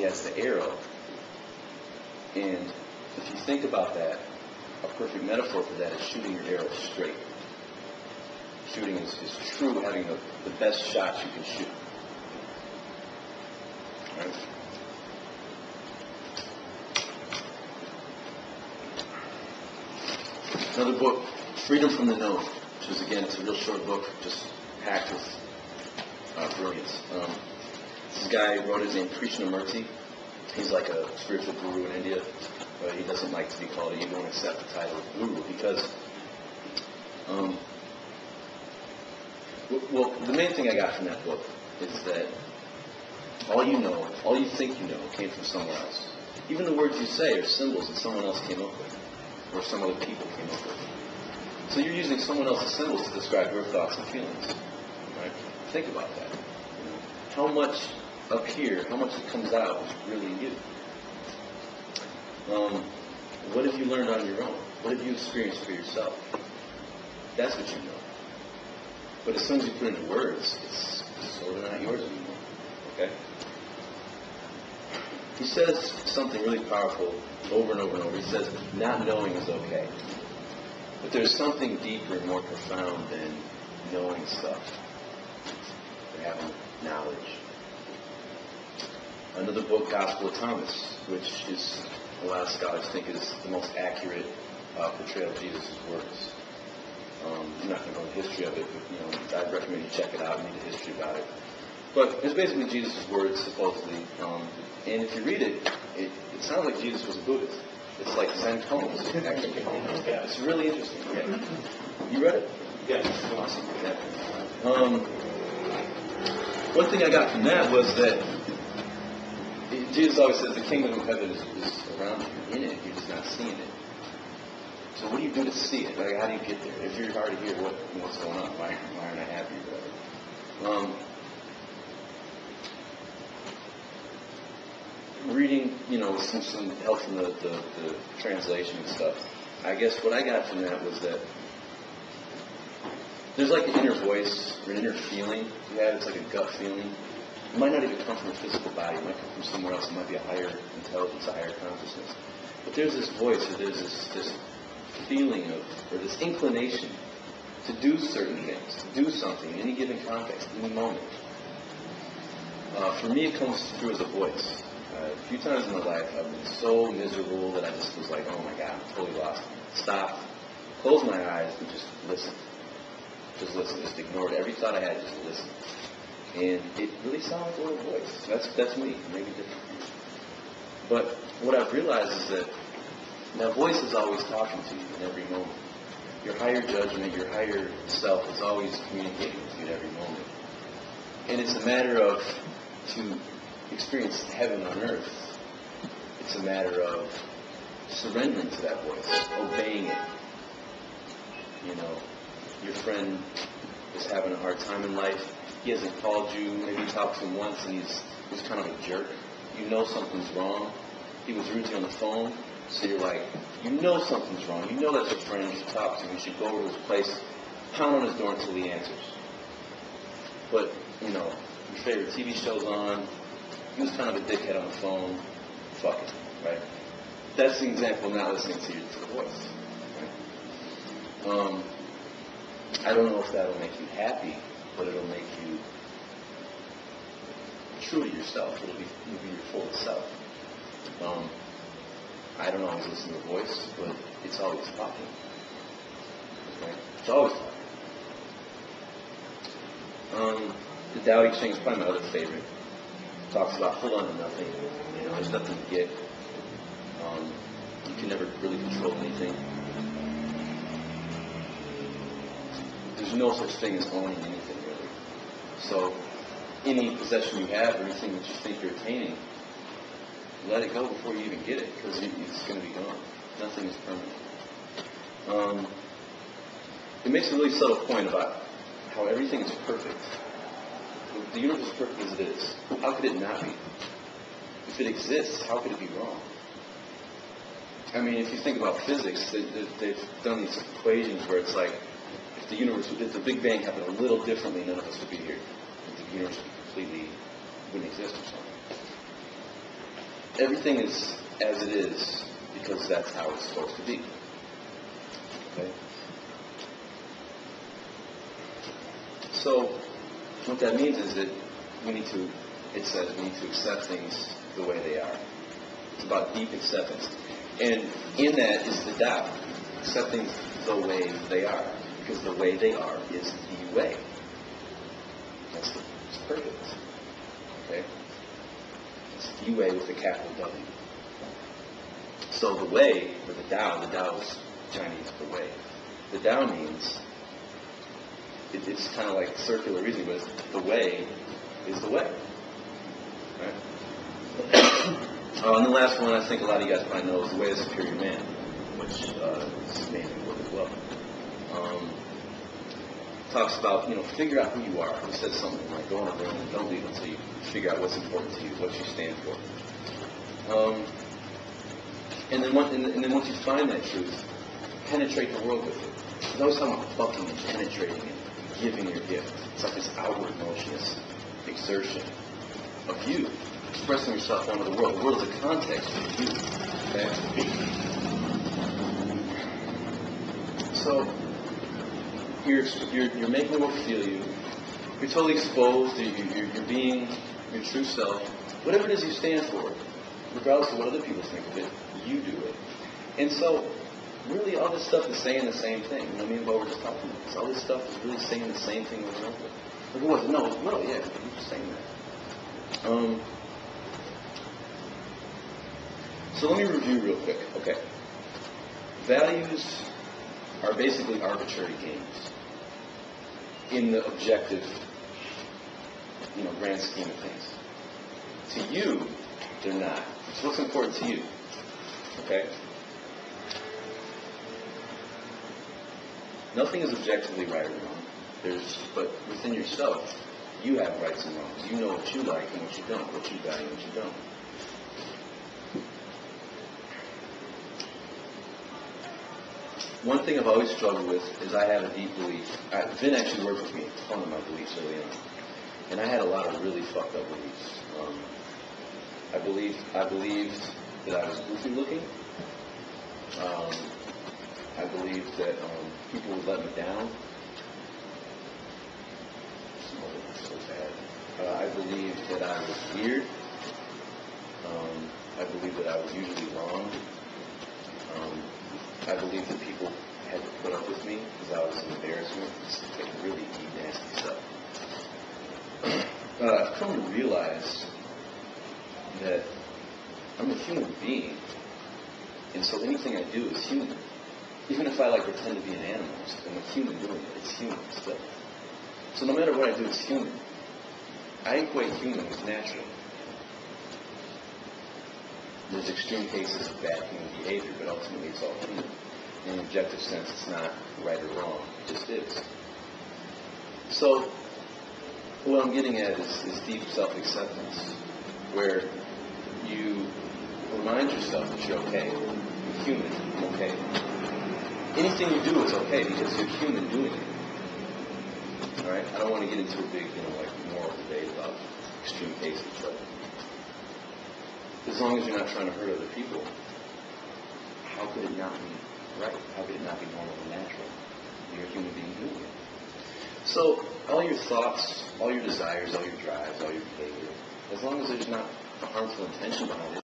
has the arrow. And if you think about that, a perfect metaphor for that is shooting your arrow straight. Shooting is true, having the best shots you can shoot. Right? Another book, Freedom from the Known, which is, again, it's a real short book, just packed with brilliance. This guy wrote it named Krishnamurti. He's like a spiritual guru in India, but he doesn't like to be called it. He won't accept the title of guru because, well, the main thing I got from that book is that all you know, all you think you know, came from somewhere else. Even the words you say are symbols that someone else came up with, or some other people came up with. So you're using someone else's symbols to describe your thoughts and feelings. Right? Think about that. How much up here, how much that comes out is really you. What have you learned on your own? What have you experienced for yourself? That's what you know. But as soon as you put it into words, it's sort of not yours anymore. Okay? He says something really powerful over and over and over. He says, not knowing is okay. But there's something deeper and more profound than knowing stuff. Or having knowledge. Another book, Gospel of Thomas, which is, a lot of scholars think is the most accurate portrayal of Jesus' words. I'm not going to know the history of it, but I'd recommend you check it out and read the history about it. But it's basically Jesus' words, supposedly. And if you read it, it sounds like Jesus was a Buddhist. It's like Zen poems, actually. It's really interesting. Yeah. You read it? Yeah. Awesome. Yeah. One thing I got from that was that Jesus always says the kingdom of heaven is around you. You're in it. You're just not seeing it. So what do you do to see it? Like, how do you get there? If you're hard to hear what's going on, why aren't I happy or whatever? Reading, with some help from the translation and stuff, I guess what I got from that was that there's like an inner voice or an inner feeling you have. It's like a gut feeling. It might not even come from a physical body. It might come from somewhere else. It might be a higher intelligence, a higher consciousness. But there's this voice, or there's this feeling of, or this inclination to do certain things, to do something in any given context, any moment. For me, it comes through as a voice. A few times in my life, I've been so miserable that I just was like, oh my God, I'm totally lost. Stop, close my eyes, and just listen. Just listen. Just ignore it. Every thought I had, just listen. And it really sounds like a little voice. That's me. Maybe different. But what I've realized is that voice is always talking to you in every moment. Your higher judgment, your higher self is always communicating with you at every moment. And it's a matter of, to experience heaven on earth, it's a matter of surrendering to that voice, obeying it. Your friend is having a hard time in life. He hasn't called you. Maybe you talked to him once and he's kind of a jerk. You know something's wrong. He was rude to you on the phone. So you're like, something's wrong. You know that's your friend. You should talk to him. You should go over to his place, pound on his door until he answers. But, your favorite TV show's on. He was kind of a dickhead on the phone. Fuck it, right? That's the example of not listening to the voice. Right? I don't know if that'll make you happy, but it'll make you true to yourself. You'll be your full self. I don't always listen to the voice, but it's always talking. Okay? It's always talking. The Tao Te Ching is probably my other favorite. It talks about hold on to nothing. There's nothing to get. You can never really control anything. There's no such thing as owning anything, really. So, any possession you have, or anything that you think you're attaining, let it go before you even get it, because it's going to be gone. Nothing is permanent. It makes a really subtle point about how everything is perfect. The universe is perfect as it is. How could it not be? If it exists, how could it be wrong? I mean, if you think about physics, they've done these equations where it's like, if the Big Bang happened a little differently, none of us would be here. The universe would wouldn't exist or everything is as it is because that's how it's supposed to be. Okay? So what that means is that it says we need to accept things the way they are. It's about deep acceptance. And in that is the Tao, accepting the way they are. Because the way they are is the way. It's perfect. Okay? It's the way with a capital W. So the way, or the Tao is Chinese for way. The Tao means, it's kind of like circular reasoning, but the way is the way. Right? And the last one I think a lot of you guys probably know is the way of superior man, which is named in the book as well. Talks about, figure out who you are. He says something like, go on a room and don't leave until you figure out what's important to you, what you stand for. And then once you find that truth, penetrate the world with it. There's always talking about fucking and penetrating and giving your gift. It's like this outward motion, this exertion of you expressing yourself onto the world. The world is a context for you. Okay? So you're making the world feel you. You're totally exposed. You're being your true self. Whatever it is you stand for, regardless of what other people think of it, you do it. And so, really, all this stuff is saying the same thing. You know what I mean? What we're just talking about. So all this stuff is really saying the same thing over and over. Like it wasn't. No, yeah, you're just saying that. So let me review real quick. Okay. Values are basically arbitrary games in the objective, grand scheme of things. To you, they're not. So what's important to you? Okay? Nothing is objectively right or wrong. But within yourself, you have rights and wrongs. You know what you like and what you don't, what you value and what you don't. One thing I've always struggled with is I have a deep belief. Vin actually worked with me on my beliefs early on. And I had a lot of really fucked up beliefs. I believed that I was goofy looking. I believed that people would let me down. So bad. I believed that I was weird. I believed that I was usually wrong. I believed that people had to put up with me because I was an embarrassment. It's like really deep, nasty stuff. I've come to realize that I'm a human being, and so anything I do is human. Even if I pretend to be an animal, I'm a human doing it. It's human still. So no matter what I do, it's human. I equate human with natural. There's extreme cases of bad human behavior, but ultimately it's all human. In an objective sense, it's not right or wrong. It just is. So, what I'm getting at is deep self-acceptance, where you remind yourself that you're okay. You're human. I'm okay. Anything you do is okay because you're human doing it. All right? I don't want to get into a big, moral debate about extreme cases, but as long as you're not trying to hurt other people, how could it not be right? How could it not be normal and natural? You're a human being doing it. So, all your thoughts, all your desires, all your drives, all your behavior, as long as there's not a harmful intention behind it,